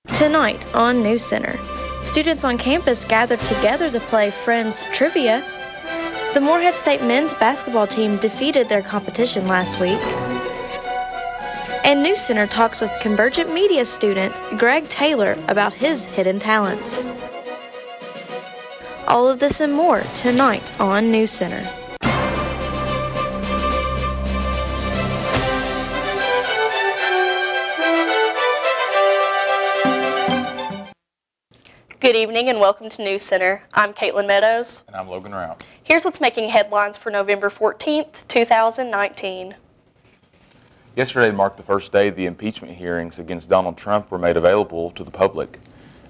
Tonight on NewsCenter, students on campus gathered together to play Friends Trivia. The Morehead State men's basketball team defeated their competition last week. And NewsCenter talks with Convergent Media student Greg Taylor about his hidden talents. All of this and more tonight on NewsCenter. Good evening and welcome to NewsCenter. I'm Caitlin Meadows. And I'm Logan Rout. Here's what's making headlines for November 14th, 2019. Yesterday marked the first day the impeachment hearings against Donald Trump were made available to the public.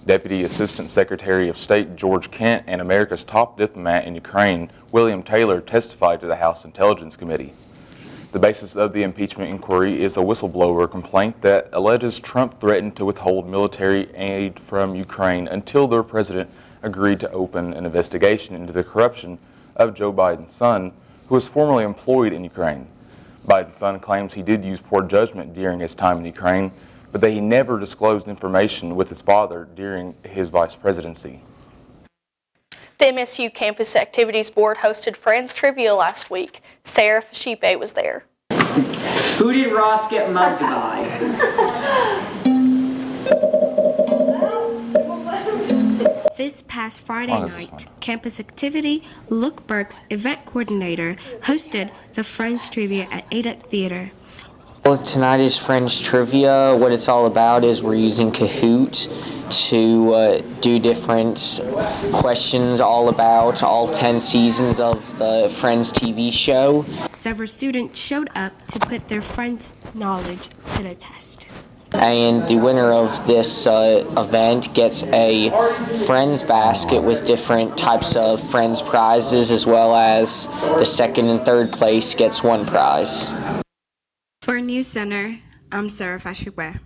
Deputy Assistant Secretary of State George Kent and America's top diplomat in Ukraine, William Taylor, testified to the House Intelligence Committee. The basis of the impeachment inquiry is a whistleblower complaint that alleges Trump threatened to withhold military aid from Ukraine until their president agreed to open an investigation into the corruption of Joe Biden's son, who was formerly employed in Ukraine. Biden's son claims he did use poor judgment during his time in Ukraine, but that he never disclosed information with his father during his vice presidency. The MSU Campus Activities Board hosted Friends Trivia last week. Sarah Fashipe was there. Who did Ross get mugged by? This past Friday night, Campus Activity, Luke Burke's event coordinator, hosted the Friends Trivia at ADUC Theater. Well, tonight is Friends Trivia. What it's all about is we're using Kahoot to do different questions all about all 10 seasons of the Friends TV show. Several students showed up to put their Friends knowledge to the test. And the winner of this event gets a Friends basket with different types of Friends prizes, as well as the second and third place gets one prize. For NewsCenter, I'm Sarah Fashipe.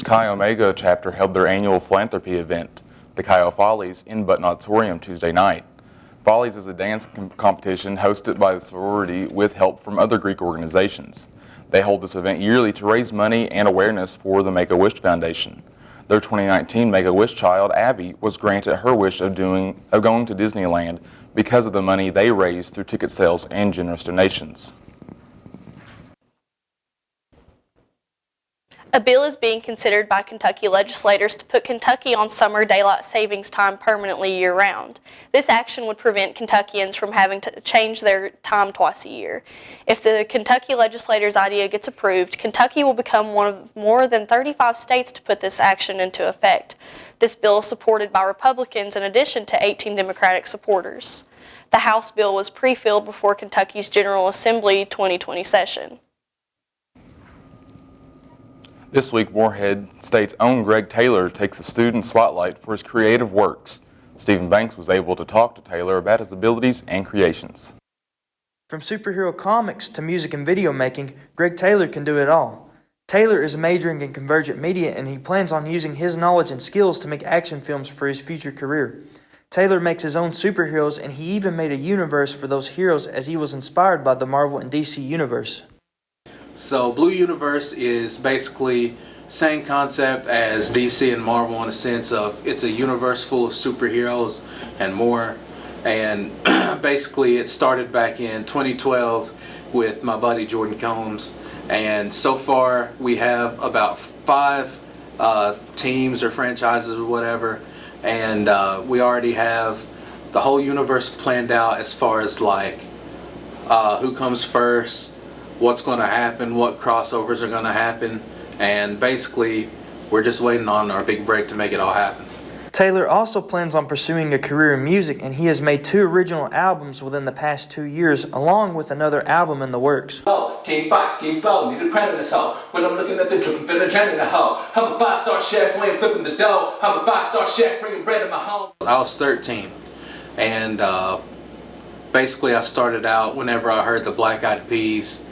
Chi Omega chapter held their annual philanthropy event, the Chi O Follies, in Button Auditorium Tuesday night. Follies is a dance competition hosted by the sorority with help from other Greek organizations. They hold this event yearly to raise money and awareness for the Make-A-Wish Foundation. Their 2019 Make-A-Wish child, Abby, was granted her wish of going to Disneyland because of the money they raised through ticket sales and generous donations. A bill is being considered by Kentucky legislators to put Kentucky on summer daylight savings time permanently year-round. This action would prevent Kentuckians from having to change their time twice a year. If the Kentucky legislators' idea gets approved, Kentucky will become one of more than 35 states to put this action into effect. This bill is supported by Republicans in addition to 18 Democratic supporters. The House bill was pre-filled before Kentucky's General Assembly 2020 session. This week, Morehead State's own Greg Taylor takes the student spotlight for his creative works. Stephen Banks was able to talk to Taylor about his abilities and creations. From superhero comics to music and video making, Greg Taylor can do it all. Taylor is majoring in Convergent Media, and he plans on using his knowledge and skills to make action films for his future career. Taylor makes his own superheroes, and he even made a universe for those heroes as he was inspired by the Marvel and DC universe. So Blue Universe is basically same concept as DC and Marvel in a sense of it's a universe full of superheroes and more. And basically it started back in 2012 with my buddy Jordan Combs. And so far we have about 5 teams or franchises or whatever. And we already have the whole universe planned out as far as like who comes first, what's going to happen, what crossovers are going to happen, and basically we're just waiting on our big break to make it all happen. Taylor also plans on pursuing a career in music, and he has made 2 original albums within the past 2 years, along with another album in the works. Oh, King Fox, King Bo, need a crown in this hoe. When I'm looking at the dripping, feeling gem in the hoe. I'm a 5-star chef, we ain't flipping the dough. I'm a 5-star chef, bringing bread in my home. I was 13, and basically I started out whenever I heard the Black Eyed Peas.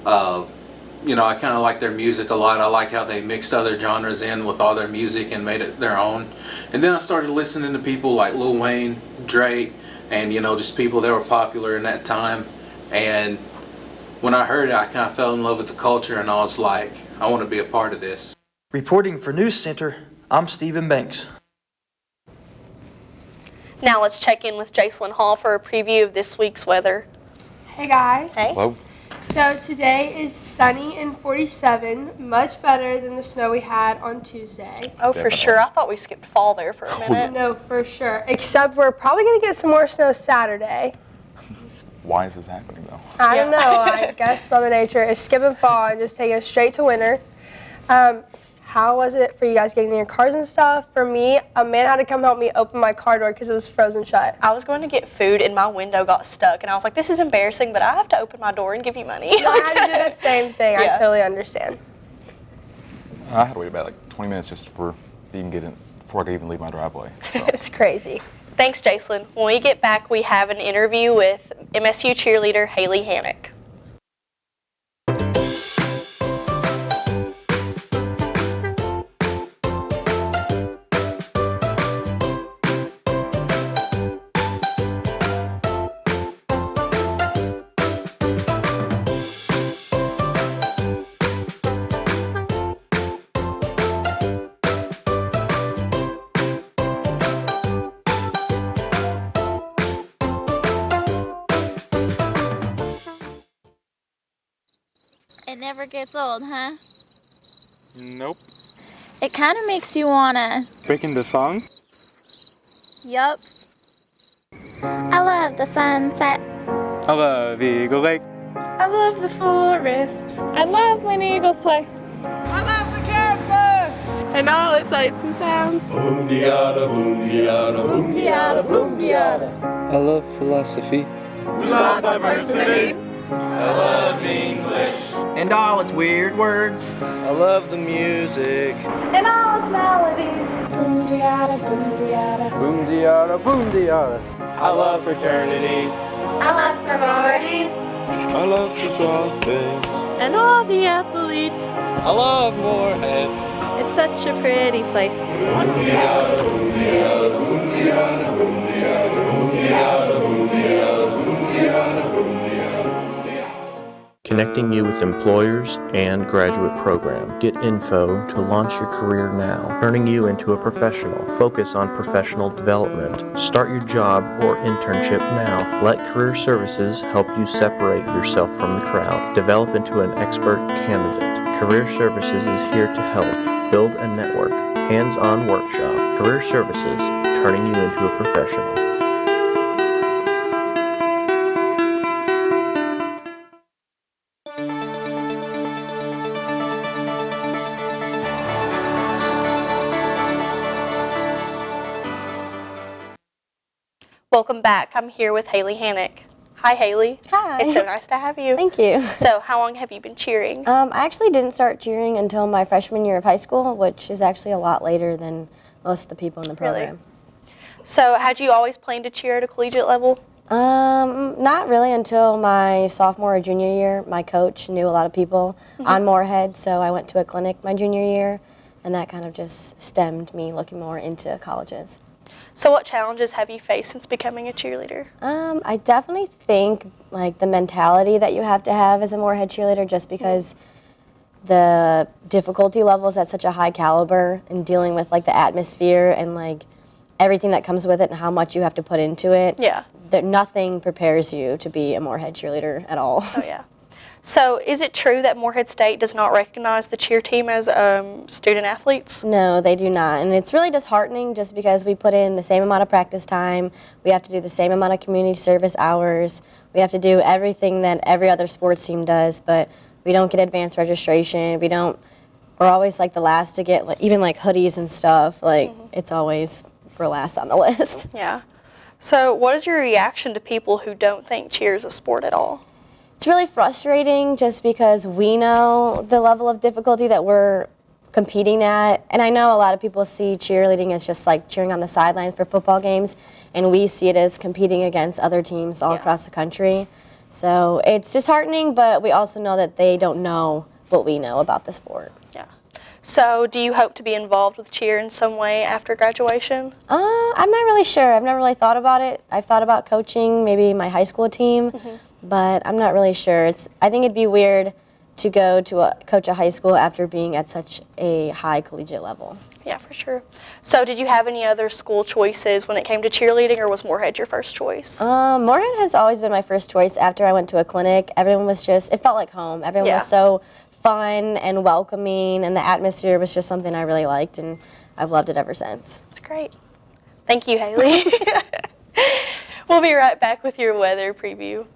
You know, I kind of like their music a lot. I like how they mixed other genres in with all their music and made it their own. And then I started listening to people like Lil Wayne, Drake, and you know, just people that were popular in that time. And when I heard it, I kind of fell in love with the culture, and I was like, I want to be a part of this. Reporting for NewsCenter, I'm Stephen Banks. Now let's check in with Jacelyn Hall for a preview of this week's weather. Hey guys. Hey. Hello. So today is sunny and 47, much better than the snow we had on Tuesday. Oh, for sure. I thought we skipped fall there for a minute. No, for sure. Except we're probably going to get some more snow Saturday. Why is this happening, though? I don't know. I guess Mother Nature is skipping fall and just taking us straight to winter. How was it for you guys getting in your cars and stuff? For me, a man had to come help me open my car door because it was frozen shut. I was going to get food and my window got stuck, and I was like, this is embarrassing, but I have to open my door and give you money. I had to do the same thing. Yeah. I totally understand. I had to wait about like 20 minutes just for even get in, before I could even leave my driveway. So. It's crazy. Thanks, Jacelyn. When we get back, we have an interview with MSU cheerleader Haley Hannock. It never gets old, huh? Nope. It kind of makes you wanna. Breaking the song? Yup. I love the sunset. I love Eagle Lake. I love the forest. I love when eagles play. I love the campus! And all its sights and sounds. Boom-de-yada, boom-de-yada, boom-de-yada, boom-de-yada. I love philosophy. We love diversity. I love English. And all its weird words. I love the music. And all its melodies. Boom-de-yada, boom-de-yada. Boom-de-yada, boom-de-yada. I love fraternities. I love sororities. I love to draw things. And all the athletes. I love Moorhead. It's such a pretty place. Boom-de-yada, boom-de-yada, boom-de-yada, boom-de-yada, boom-de-yada, boom-de-yada, boom-de-yada, boom-de-yada. Connecting you with employers and graduate program. Get info to launch your career now. Turning you into a professional. Focus on professional development. Start your job or internship now. Let Career Services help you separate yourself from the crowd. Develop into an expert candidate. Career Services is here to help. Build a network. Hands-on workshop. Career Services, turning you into a professional. Welcome back. I'm here with Haley Hannock. Hi, Haley. Hi. It's so nice to have you. Thank you. So, how long have you been cheering? I actually didn't start cheering until my freshman year of high school, which is actually a lot later than most of the people in the program. Really? So, had you always planned to cheer at a collegiate level? Not really until my sophomore or junior year. My coach knew a lot of people on Moorhead, so I went to a clinic my junior year, and that kind of just stemmed me looking more into colleges. So what challenges have you faced since becoming a cheerleader? I definitely think like the mentality that you have to have as a Moorhead cheerleader, just because the difficulty level is at such a high caliber, and dealing with like the atmosphere and like everything that comes with it and how much you have to put into it. Yeah. That nothing prepares you to be a Moorhead cheerleader at all. Oh yeah. So is it true that Moorhead State does not recognize the cheer team as student athletes? No, they do not. And it's really disheartening just because we put in the same amount of practice time. We have to do the same amount of community service hours. We have to do everything that every other sports team does, but we don't get advanced registration. We're always like the last to get even like hoodies and stuff. Like it's always we're last on the list. Yeah. So what is your reaction to people who don't think cheer is a sport at all? It's really frustrating just because we know the level of difficulty that we're competing at. And I know a lot of people see cheerleading as just like cheering on the sidelines for football games, and we see it as competing against other teams all across the country. So it's disheartening, but we also know that they don't know what we know about the sport. Yeah. So do you hope to be involved with cheer in some way after graduation? I'm not really sure. I've never really thought about it. I've thought about coaching maybe my high school team. But I'm not really sure. I think it'd be weird to go to coach a high school after being at such a high collegiate level. Yeah, for sure. So did you have any other school choices when it came to cheerleading, or was Moorhead your first choice? Moorhead has always been my first choice. After I went to a clinic, everyone was just, it felt like home. Everyone was so fun and welcoming, and the atmosphere was just something I really liked, and I've loved it ever since. That's great. Thank you, Haley. We'll be right back with your weather preview.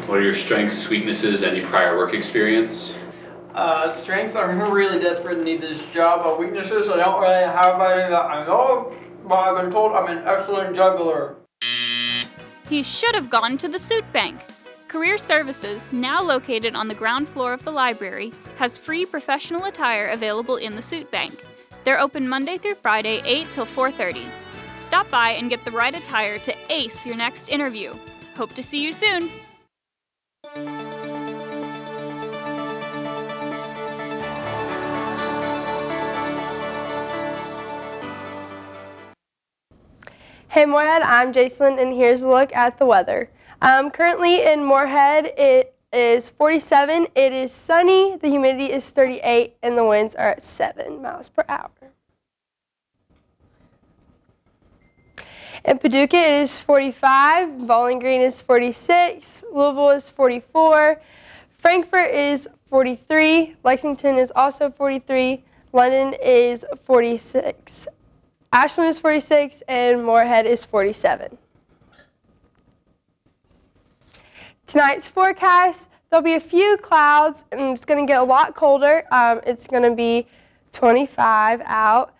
What are your strengths, weaknesses, any prior work experience? Strengths, I'm really desperate and need this job. Weaknesses, I don't really have any that I know, but I've been told I'm an excellent juggler. He should have gone to the suit bank. Career Services, now located on the ground floor of the library, has free professional attire available in the suit bank. They're open Monday through Friday, 8 till 4:30. Stop by and get the right attire to ace your next interview. Hope to see you soon. Hey Moorhead, I'm Jacelyn, and here's a look at the weather. Currently in Moorhead, it is 47, it is sunny, the humidity is 38, and the winds are at 7 miles per hour. In Paducah, it is 45, Bowling Green is 46, Louisville is 44, Frankfort is 43, Lexington is also 43, London is 46. Ashland is 46, and Moorhead is 47. Tonight's forecast, there'll be a few clouds, and it's going to get a lot colder. It's going to be 25 out.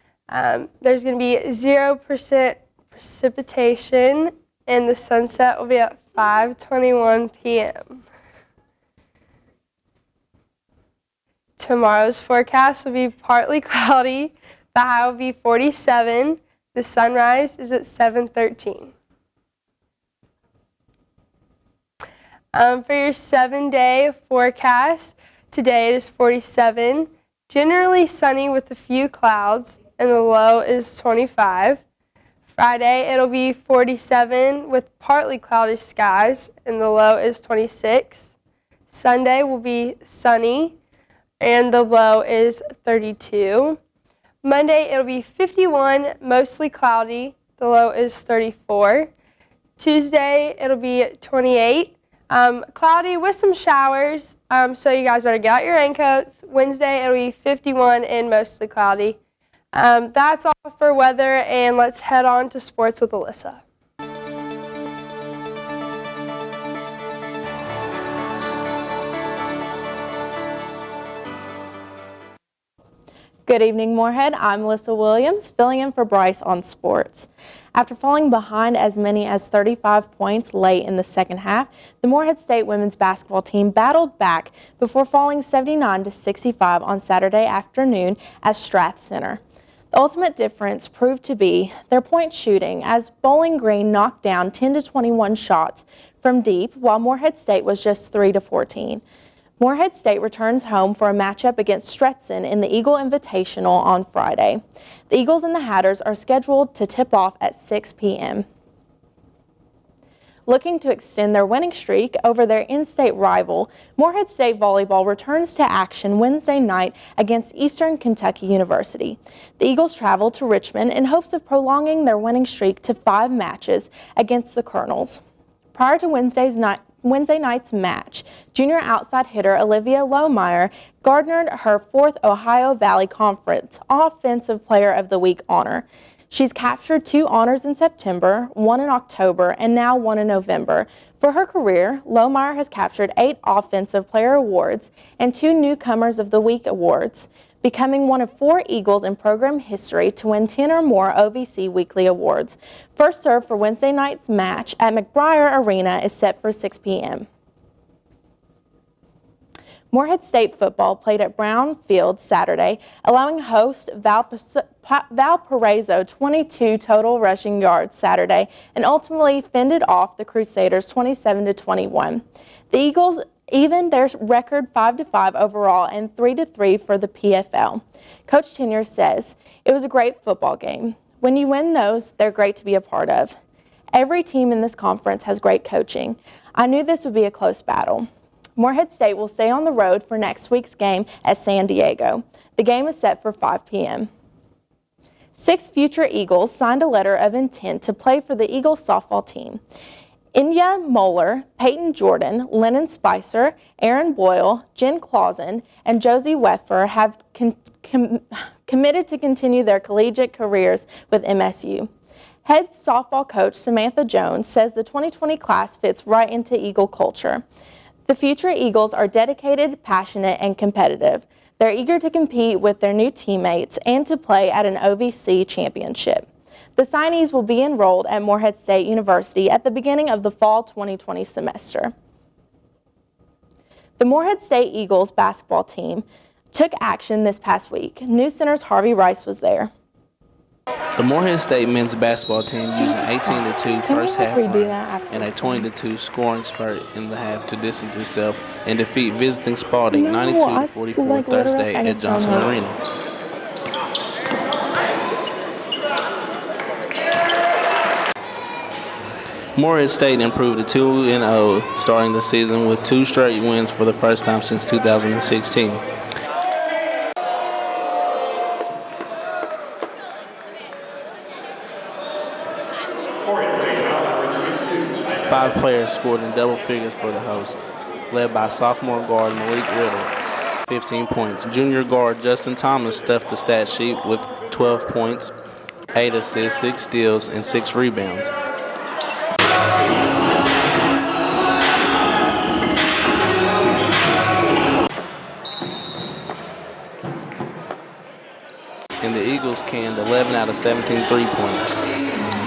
There's going to be 0% precipitation, and the sunset will be at 5:21 p.m. Tomorrow's forecast will be partly cloudy. The high will be 47. The sunrise is at 7:13. For your 7-day forecast, today it is 47. Generally sunny with a few clouds, and the low is 25. Friday, it'll be 47 with partly cloudy skies, and the low is 26. Sunday will be sunny, and the low is 32. Monday, it'll be 51, mostly cloudy. The low is 34. Tuesday, it'll be 28, cloudy with some showers, so you guys better get out your raincoats. Wednesday, it'll be 51 and mostly cloudy. That's all for weather, and let's head on to sports with Alyssa. Good evening, Moorhead. I'm Alyssa Williams, filling in for Bryce on sports. After falling behind as many as 35 points late in the second half, the Moorhead State women's basketball team battled back before falling 79-65 on Saturday afternoon at Strath Center. The ultimate difference proved to be their point shooting, as Bowling Green knocked down 10-21 shots from deep, while Moorhead State was just 3-14. Morehead State returns home for a matchup against Stetson in the Eagle Invitational on Friday. The Eagles and the Hatters are scheduled to tip off at 6 p.m. Looking to extend their winning streak over their in-state rival, Morehead State volleyball returns to action Wednesday night against Eastern Kentucky University. The Eagles travel to Richmond in hopes of prolonging their winning streak to 5 matches against the Colonels. Prior to Wednesday night's match, junior outside hitter Olivia Lohmeyer garnered her 4th Ohio Valley Conference Offensive Player of the Week honor. She's captured 2 honors in September, 1 in October, and now 1 in November. For her career, Lohmeyer has captured 8 Offensive Player awards and 2 Newcomers of the Week awards, becoming one of 4 Eagles in program history to win 10 or more OVC Weekly awards. First serve for Wednesday night's match at McBriar Arena is set for 6 p.m. Morehead State football played at Brown Field Saturday, allowing host Valparaiso 22 total rushing yards Saturday and ultimately fended off the Crusaders 27-21. The Eagles evened their record 5-5 overall and 3-3 for the PFL. Coach Tenure says, "It was a great football game. When you win those, they're great to be a part of. Every team in this conference has great coaching. I knew this would be a close battle." Morehead State will stay on the road for next week's game at San Diego. The game is set for 5 p.m. 6 future Eagles signed a letter of intent to play for the Eagles softball team. Inya Moeller, Peyton Jordan, Lennon Spicer, Aaron Boyle, Jen Clausen, and Josie Weffer have committed to continue their collegiate careers with MSU. Head softball coach Samantha Jones says the 2020 class fits right into Eagle culture. The future Eagles are dedicated, passionate, and competitive. They're eager to compete with their new teammates and to play at an OVC championship. The signees will be enrolled at Morehead State University at the beginning of the fall 2020 semester. The Morehead State Eagles basketball team took action this past week. NewsCenter's Harvey Rice was there. The Morehead State men's basketball team used an 18-2 first half run and a 20-2 scoring spurt in the half to distance itself and defeat visiting Spalding 92-44 Thursday at Johnson Arena. Morehead State improved to 2-0, starting the season with 2 straight wins for the first time since 2016. Five players scored in double figures for the host, led by sophomore guard Malik Riddle, 15 points. Junior guard Justin Thomas stuffed the stat sheet with 12 points, 8 assists, 6 steals, and 6 rebounds. And the Eagles canned 11 out of 17 three-pointers.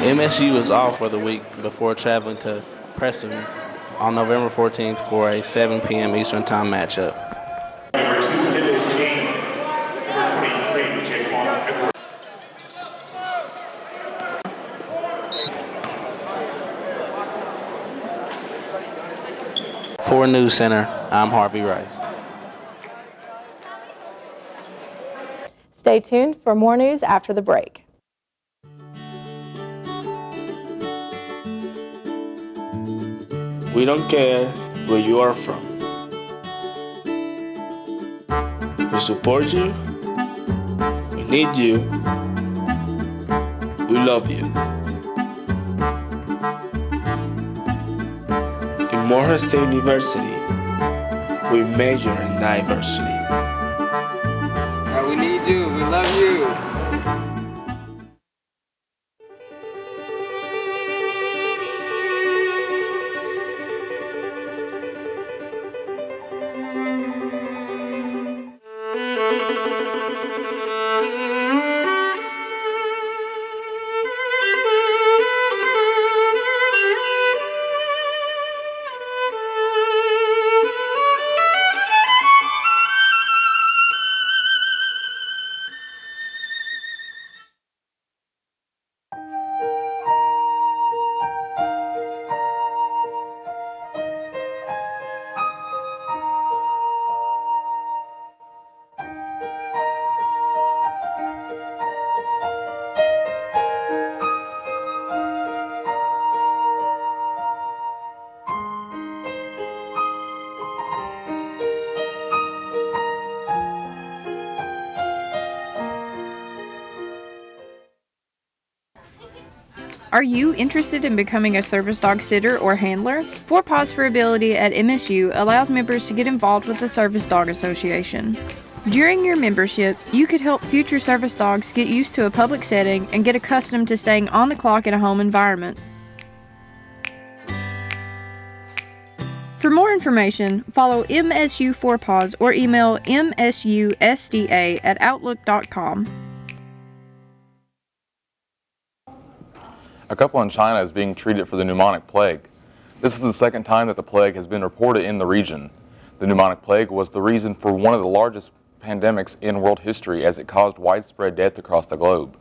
MSU is off for the week before traveling to Preston on November 14th for a 7 p.m. Eastern Time matchup. Number 2, Kenneth James. Number 23, Jaquan Edwards. For NewsCenter, I'm Harvey Rice. Stay tuned for more news after the break. We don't care where you are from. We support you. We need you. We love you. In Morehead State University, we major in diversity. We need you. We love you. Are you interested in becoming a service dog sitter or handler? 4 Paws for Ability at MSU allows members to get involved with the Service Dog Association. During your membership, you could help future service dogs get used to a public setting and get accustomed to staying on the clock in a home environment. For more information, follow MSU 4 Paws or email msusda@outlook.com. A couple in China is being treated for the pneumonic plague. This is the second time that the plague has been reported in the region. The pneumonic plague was the reason for one of the largest pandemics in world history as it caused widespread death across the globe.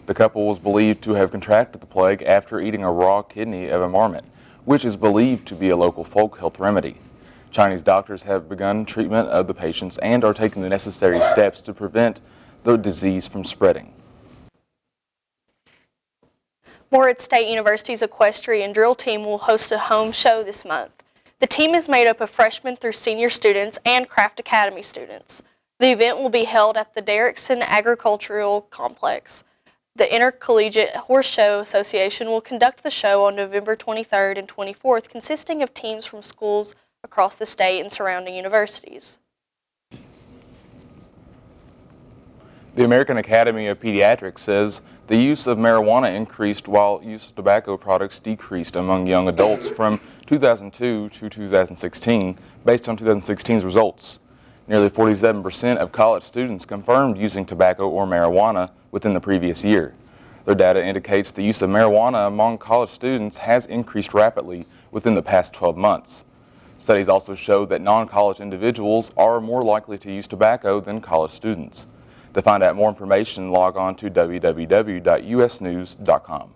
The couple was believed to have contracted the plague after eating a raw kidney of a marmot, which is believed to be a local folk health remedy. Chinese doctors have begun treatment of the patients and are taking the necessary steps to prevent the disease from spreading. Morehead State University's equestrian drill team will host a home show this month. The team is made up of freshmen through senior students and Craft Academy students. The event will be held at the Derrickson Agricultural Complex. The Intercollegiate Horse Show Association will conduct the show on November 23rd and 24th, consisting of teams from schools across the state and surrounding universities. The American Academy of Pediatrics says the use of marijuana increased while use of tobacco products decreased among young adults from 2002 to 2016 based on 2016's results. Nearly 47% of college students confirmed using tobacco or marijuana within the previous year. Their data indicates the use of marijuana among college students has increased rapidly within the past 12 months. Studies also show that non-college individuals are more likely to use tobacco than college students. To find out more information, log on to www.usnews.com.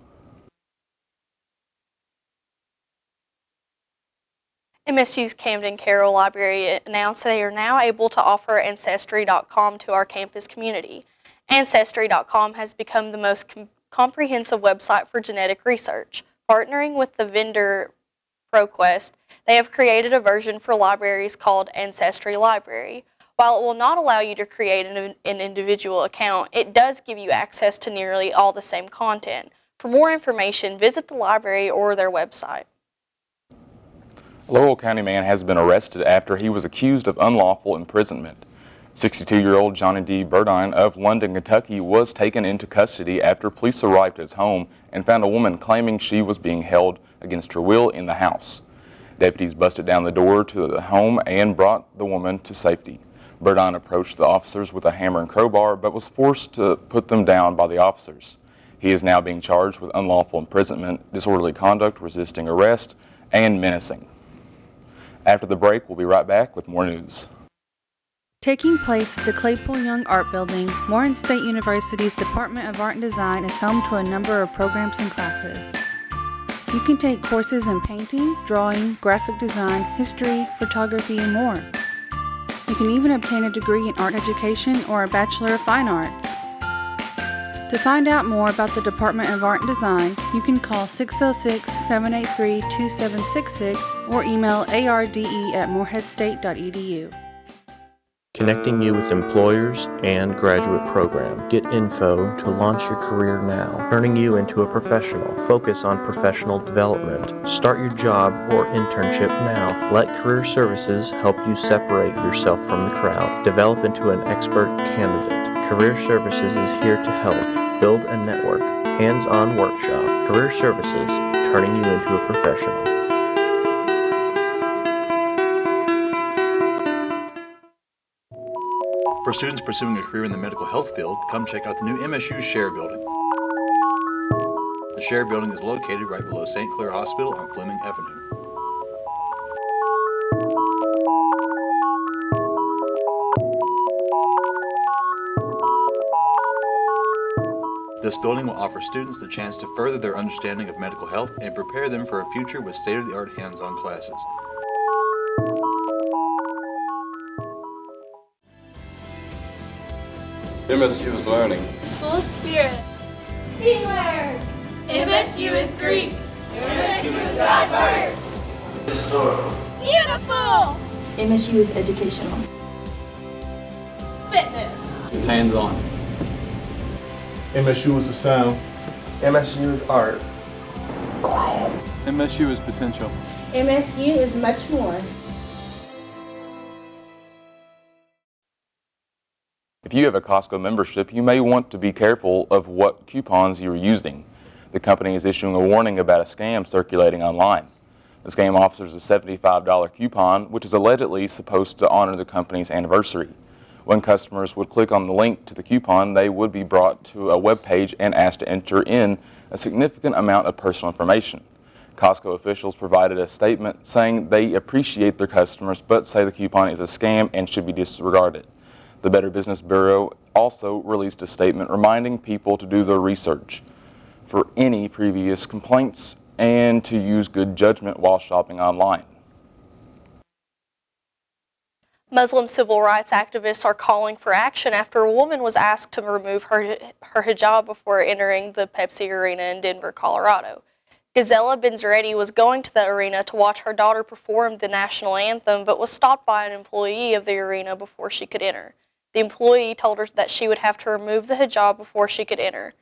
MSU's Camden Carroll Library announced they are now able to offer Ancestry.com to our campus community. Ancestry.com has become the most comprehensive website for genetic research. Partnering with the vendor ProQuest, they have created a version for libraries called Ancestry Library. While it will not allow you to create an individual account, it does give you access to nearly all the same content. For more information, visit the library or their website. A Laurel County man has been arrested after he was accused of unlawful imprisonment. 62-year-old Johnny D. Burdine of London, Kentucky was taken into custody after police arrived at his home and found a woman claiming she was being held against her will in the house. Deputies busted down the door to the home and brought the woman to safety. Burdine approached the officers with a hammer and crowbar but was forced to put them down by the officers. He is now being charged with unlawful imprisonment, disorderly conduct, resisting arrest, and menacing. After the break, we'll be right back with more news. Taking place at the Claypool Young Art Building, Morehead State University's Department of Art and Design is home to a number of programs and classes. You can take courses in painting, drawing, graphic design, history, photography, and more. You can even obtain a degree in art education or a Bachelor of Fine Arts. To find out more about the Department of Art and Design, you can call 606-783-2766 or email arde@moreheadstate.edu. Connecting you with employers and graduate program. Get info to launch your career now. Turning you into a professional. Focus on professional development. Start your job or internship now. Let Career Services help you separate yourself from the crowd. Develop into an expert candidate. Career Services is here to help. Build a network. Hands-on workshop. Career Services, turning you into a professional. For students pursuing a career in the medical health field, come check out the new MSU Share Building. The Share Building is located right below St. Clair Hospital on Fleming Avenue. This building will offer students the chance to further their understanding of medical health and prepare them for a future with state-of-the-art hands-on classes. MSU is learning. School spirit. Teamwork. MSU is Greek. MSU is diverse. Historical. Beautiful. MSU is educational. Fitness. It's hands-on. MSU is the sound. MSU is art. quiet. MSU is potential. MSU is much more. If you have a Costco membership, you may want to be careful of what coupons you're using. The company is issuing a warning about a scam circulating online. The scam offers a $75 coupon, which is allegedly supposed to honor the company's anniversary. When customers would click on the link to the coupon, they would be brought to a web page and asked to enter in a significant amount of personal information. Costco officials provided a statement saying they appreciate their customers but say the coupon is a scam and should be disregarded. The Better Business Bureau also released a statement reminding people to do their research for any previous complaints and to use good judgment while shopping online. Muslim civil rights activists are calling for action after a woman was asked to remove her hijab before entering the Pepsi Arena in Denver, Colorado. Gazella Benzretti was going to the arena to watch her daughter perform the national anthem, but was stopped by an employee of the arena before she could enter. The employee told her that she would have to remove the hijab before she could enter.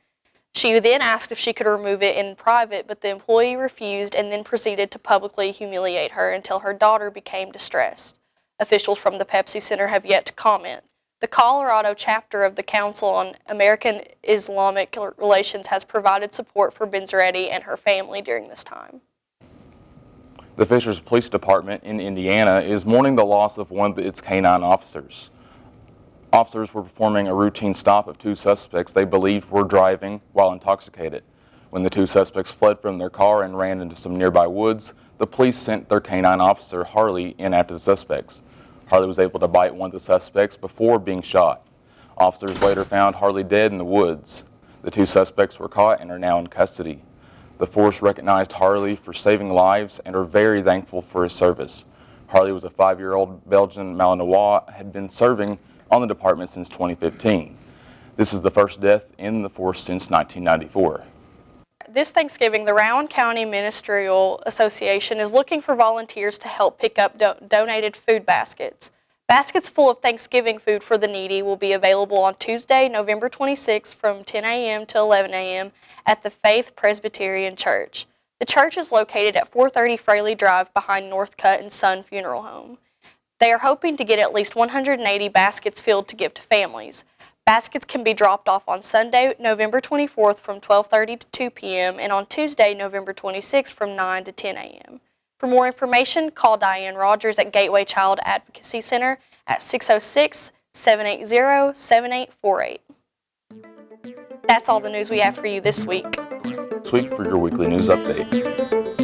She then asked if she could remove it in private, but the employee refused and then proceeded to publicly humiliate her until her daughter became distressed. Officials from the Pepsi Center have yet to comment. The Colorado chapter of the Council on American Islamic Relations has provided support for Benzretti and her family during this time. The Fishers Police Department in Indiana is mourning the loss of one of its canine officers. Officers were performing a routine stop of two suspects they believed were driving while intoxicated. When the two suspects fled from their car and ran into some nearby woods, the police sent their canine officer, Harley, in after the suspects. Harley was able to bite one of the suspects before being shot. Officers later found Harley dead in the woods. The two suspects were caught and are now in custody. The force recognized Harley for saving lives and are very thankful for his service. Harley was a 5-year-old Belgian Malinois, had been serving on the department since 2015. This is the first death in the force since 1994. This Thanksgiving, the Rowan County Ministerial Association is looking for volunteers to help pick up donated food baskets. Baskets full of Thanksgiving food for the needy will be available on Tuesday, November 26th from 10 a.m. to 11 a.m. at the Faith Presbyterian Church. The church is located at 430 Fraley Drive behind Northcutt and Son Funeral Home. They are hoping to get at least 180 baskets filled to give to families. Baskets can be dropped off on Sunday, November 24th from 12:30 to 2 p.m. and on Tuesday, November 26th from 9 to 10 a.m. For more information, call Diane Rogers at Gateway Child Advocacy Center at 606-780-7848. That's all the news we have for you this week. This week for your weekly news update.